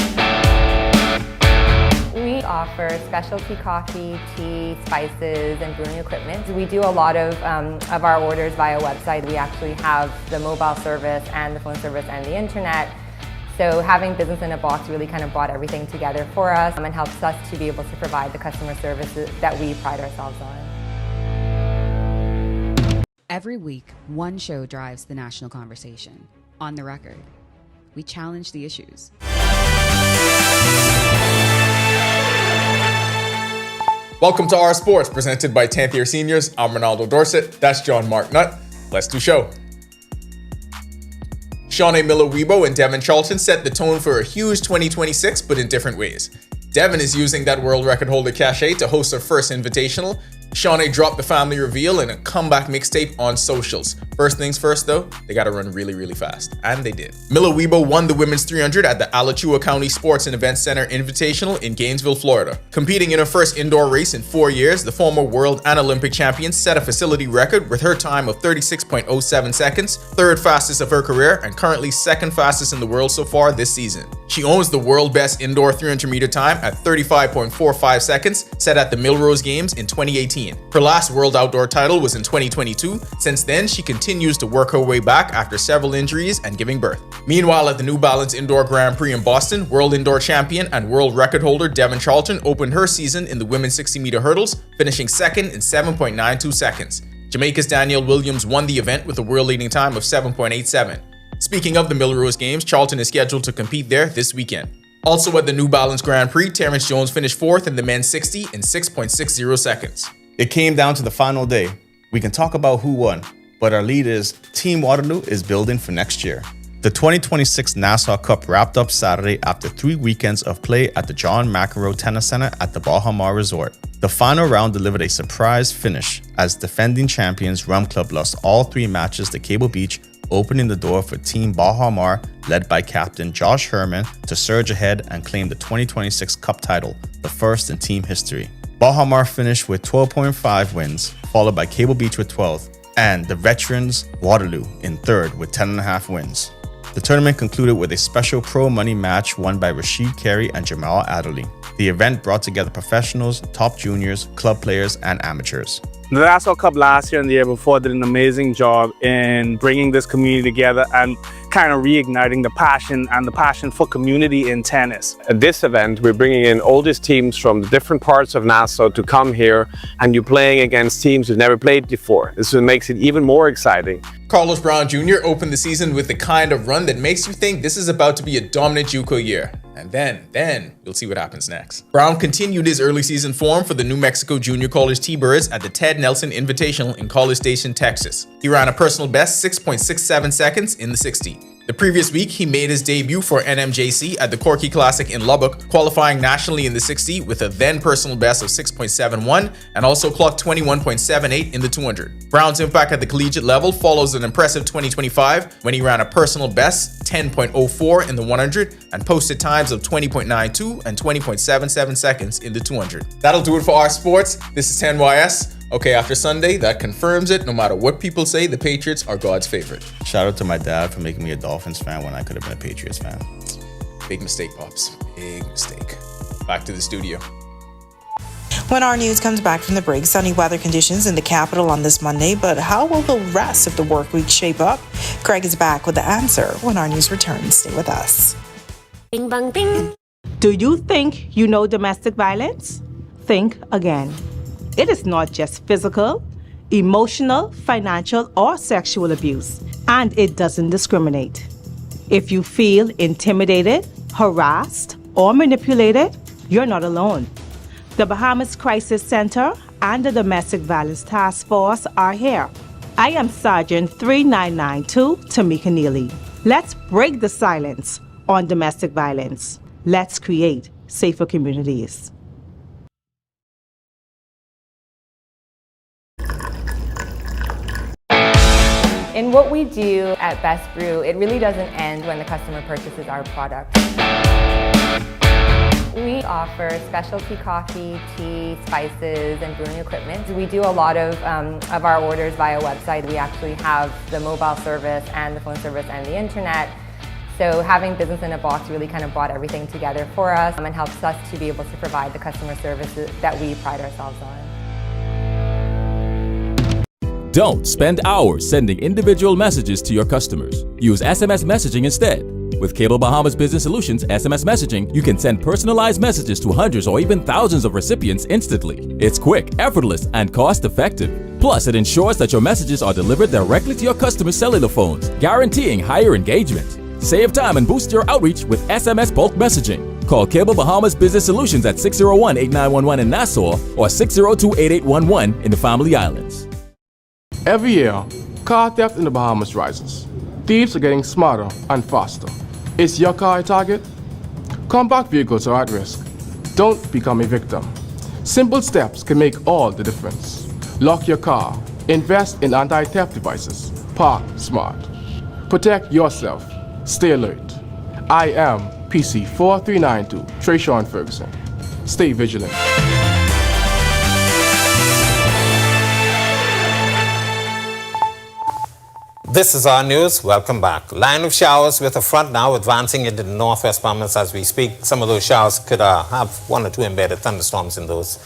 We offer specialty coffee, tea, spices, and brewing equipment. We do a lot of our orders via website. We actually have the mobile service and the phone service and the internet. So having Business in a Box really kind of brought everything together for us and helps us to be able to provide the customer services that we pride ourselves on. Every week, one show drives the national conversation. On the Record, we challenge the issues. Welcome to Our Sports, presented by 10th Year Seniors. I'm Ronaldo Dorset. That's John Mark Nutt. Let's do show. Shawnee Miller-Weibo and Devin Charlton set the tone for a huge 2026, but in different ways. Devin is using that world record holder cachet to host her first invitational. Shawnee dropped the family reveal in a comeback mixtape on socials. First things first though, they gotta run really, really fast. And they did. Miller-Weibo won the women's 300 at the Alachua County Sports and Events Center Invitational in Gainesville, Florida. Competing in her first indoor race in 4 years, the former world and Olympic champion set a facility record with her time of 36.07 seconds, third fastest of her career, and currently second fastest in the world so far this season. She owns the world best indoor 300 meter time at 35.45 seconds, set at the Millrose Games in 2018. Her last world outdoor title was in 2022. Since then, she continues to work her way back after several injuries and giving birth. Meanwhile, at the New Balance Indoor Grand Prix in Boston, world indoor champion and world record holder Devin Charlton opened her season in the women's 60-meter hurdles, finishing second in 7.92 seconds. Jamaica's Danielle Williams won the event with a world-leading time of 7.87. Speaking of the Millrose Games, Charlton is scheduled to compete there this weekend. Also at the New Balance Grand Prix, Terrence Jones finished fourth in the men's 60 in 6.60 seconds. It came down to the final day. We can talk about who won, but our lead is Team Waterloo is building for next year. The 2026 Nassau Cup wrapped up Saturday after 3 weekends of play at the John McEnroe Tennis Center at the Baha Mar Resort. The final round delivered a surprise finish as defending champions Rum Club lost all 3 matches to Cable Beach, opening the door for Team Baha Mar, led by captain Josh Herman, to surge ahead and claim the 2026 Cup title, the first in team history. Baha Mar finished with 12.5 wins, followed by Cable Beach with 12, and the veterans Waterloo in third with 10.5 wins. The tournament concluded with a special pro money match won by Rashid Carey and Jamal Adderley. The event brought together professionals, top juniors, club players, and amateurs. The Nassau Cup last year and the year before did an amazing job in bringing this community together and kind of reigniting the passion for community in tennis. At this event, we're bringing in oldest teams from the different parts of Nassau to come here, and you're playing against teams who've never played before. This makes it even more exciting. Carlos Brown Jr. opened the season with the kind of run that makes you think this is about to be a dominant JUCO year. And then you'll see what happens next. Brown continued his early season form for the New Mexico Junior College T-Birds at the Ted Nelson Invitational in College Station, Texas. He ran a personal best 6.67 seconds in the 60. The previous week, he made his debut for NMJC at the Corky Classic in Lubbock, qualifying nationally in the 60 with a then personal best of 6.71 and also clocked 21.78 in the 200. Brown's impact at the collegiate level follows an impressive 2025 when he ran a personal best 10.04 in the 100 and posted times of 20.92 and 20.77 seconds in the 200. That'll do it for our sports. This is 10YS. Okay, after Sunday, that confirms it. No matter what people say, the Patriots are God's favorite. Shout out to my dad for making me a Dolphins fan when I could have been a Patriots fan. Big mistake, Pops. Big mistake. Back to the studio. When our news comes back from the break, sunny weather conditions in the capital on this Monday, but how will the rest of the work week shape up? Craig is back with the answer when our news returns. Stay with us. Bing bang bing. Do you think you know domestic violence? Think again. It is not just physical, emotional, financial, or sexual abuse, and it doesn't discriminate. If you feel intimidated, harassed, or manipulated, you're not alone. The Bahamas Crisis Center and the Domestic Violence Task Force are here. I am Sergeant 3992 Tamika Neely. Let's break the silence on domestic violence. Let's create safer communities. In what we do at Best Brew, it really doesn't end when the customer purchases our product. We offer specialty coffee, tea, spices, and brewing equipment. We do a lot of our orders via website. We actually have the mobile service and the phone service and the internet. So having Business in a Box really kind of brought everything together for us and helps us to be able to provide the customer services that we pride ourselves on. Don't spend hours sending individual messages to your customers. Use SMS messaging instead. With Cable Bahamas Business Solutions SMS messaging, you can send personalized messages to hundreds or even thousands of recipients instantly. It's quick, effortless, and cost-effective. Plus, it ensures that your messages are delivered directly to your customers' cellular phones, guaranteeing higher engagement. Save time and boost your outreach with SMS bulk messaging. Call Cable Bahamas Business Solutions at 601-8911 in Nassau or 602-8811 in the Family Islands. Every year, car theft in the Bahamas rises. Thieves are getting smarter and faster. Is your car a target? Compact vehicles are at risk. Don't become a victim. Simple steps can make all the difference. Lock your car. Invest in anti-theft devices. Park smart. Protect yourself. Stay alert. I am PC 4392, Trayshawn Ferguson. Stay vigilant. This is our news. Welcome back. Line of showers with a front now advancing into the northwest Bahamas as we speak. Some of those showers could have one or two embedded thunderstorms in those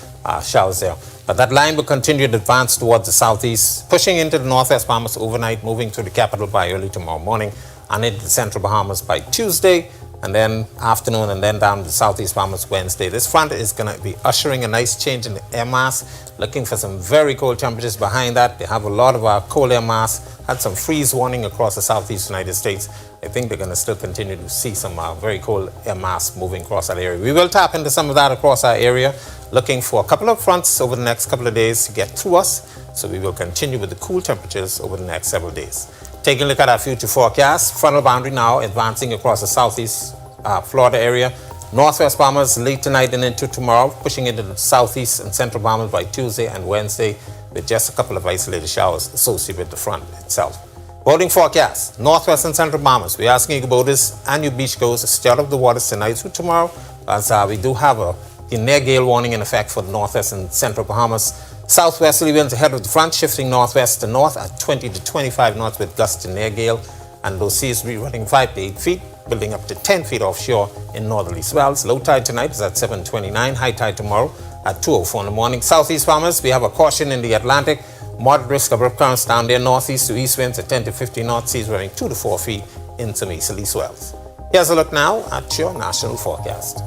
showers there. But that line will continue to advance towards the southeast, pushing into the northwest Bahamas overnight, moving through the capital by early tomorrow morning, and into the central Bahamas by Tuesday, and then afternoon, and then down to the southeast Bahamas Wednesday. This front is going to be ushering a nice change in the air mass, looking for some very cold temperatures behind that. They have a lot of our cold air mass, had some freeze warning across the southeast United States. I think they're going to still continue to see some very cold air mass moving across that area. We will tap into some of that across our area, looking for a couple of fronts over the next couple of days to get through us. So we will continue with the cool temperatures over the next several days. Taking a look at our future forecast, frontal boundary now advancing across the southeast Florida area. Northwest Bahamas late tonight and into tomorrow, pushing into the southeast and central Bahamas by Tuesday and Wednesday with just a couple of isolated showers associated with the front itself. Boating forecast, northwest and central Bahamas. We're asking you boaters and you beachgoers to stay out of the waters tonight through tomorrow, as we do have a near gale warning in effect for the northwest and central Bahamas. Southwesterly winds ahead of the front, shifting northwest to north at 20 to 25 knots with gusts to near gale, and those seas will be running 5 to 8 feet, building up to 10 feet offshore in northerly swells. Low tide tonight is at 7:29, high tide tomorrow at 2:04 in the morning. Southeast Bahamas, we have a caution in the Atlantic. Moderate risk of rip currents down there. Northeast to east winds at 10 to 15 knots, seas running 2 to 4 feet in some easterly swells. Here's a look now at your national forecast.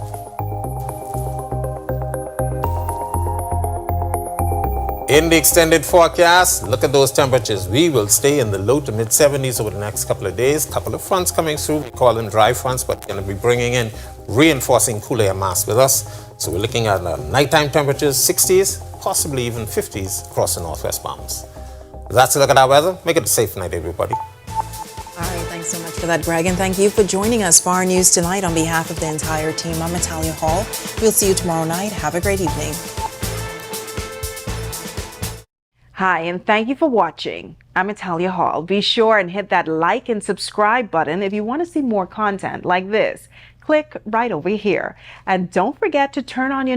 In the extended forecast, look at those temperatures. We will stay in the low to mid 70s over the next couple of days. Couple of fronts coming through. We call them dry fronts, but we're going to be bringing in reinforcing cool air mass with us. So we're looking at nighttime temperatures, 60s, possibly even 50s across the northwest Bahamas. That's a look at our weather. Make it a safe night, everybody. All right, thanks so much for that, Greg, and thank you for joining us for our news tonight. On behalf of the entire team, I'm Natalia Hall. We'll see you tomorrow night. Have a great evening. Hi, and thank you for watching. I'm Natalia Hall. Be sure and hit that like and subscribe button if you want to see more content like this. Click right over here. And don't forget to turn on your